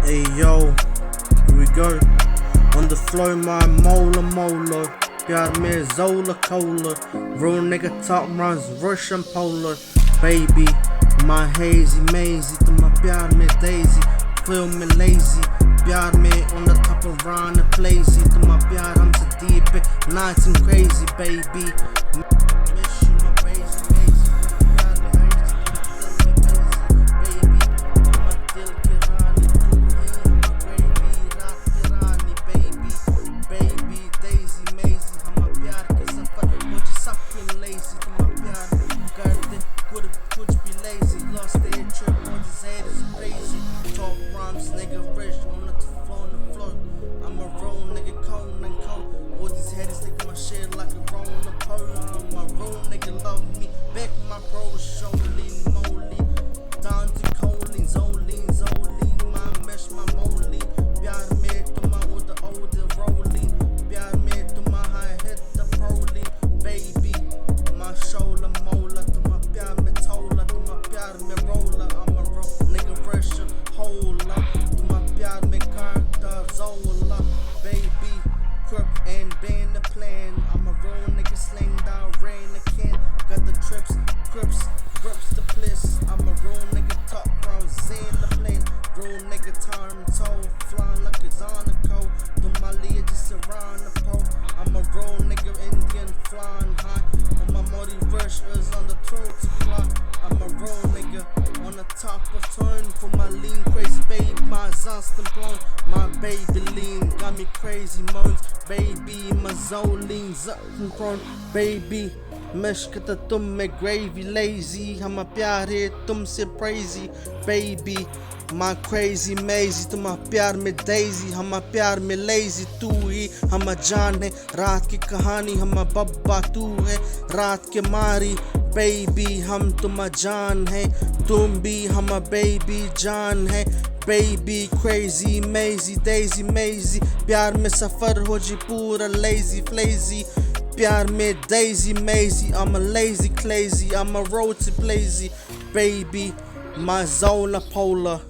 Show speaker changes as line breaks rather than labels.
Hey yo, here we go. On the floor, my mola. Pyar mein Zola Cola. Real nigga talk runs Russian polar. Baby, my hazy mazy. To my pyar mein daisy. Feel me lazy. Pyar mein on the top of round and plazy. To my pyar I'm so deep, nice and crazy, baby. Miss you, my crazy lazy. Nigga rich on the floor. I'm a roll nigga cold and cold. All these haters take my shit like a roll of polo. I'm a roll nigga love me. Back my bro, show lean moly. Down to choline, zoline. My mesh, my moly. Pyar mein tuma with the older rolling. Pyar mein tuma high hit the proline. Baby, my shoulder mola. Tuma pyar mein tola. Tuma pyar mein roller. I'm a roll nigga rich hold up. Baby, crook and ban the plan. I'm a real nigga sling down rain the can. Got the trips, grips the bliss. I'm a real nigga top round Zen the plane. Real nigga time toe, flying like it's on the coat. The Mali just around the pole. I'm a real nigga Indian flying high. On my Modi rush is on the throat to fly. I'm a real nigga on the top of turn for my lean crazy babe. My Zonston blown, my baby lean got me crazy moans. Baby, my zoline zutton prone. Baby, meshkata tum mein gravy lazy. Hama pyar hai tumse crazy. Baby, my crazy mazy. Tuma pyar mein daisy. Hama pyar mein lazy. Tu hi hama jaan hai. Raat ki kahani hama babba tu hai. Raat ke mari baby हम तुम जान है. तुम भी हम baby जान है. Baby crazy mazy daisy mazy. प्यार में सफर हो जी पूरा lazy flazy. प्यार में daisy mazy. I'm a lazy clazy. I'm a road to blazy. Baby my Zola polar.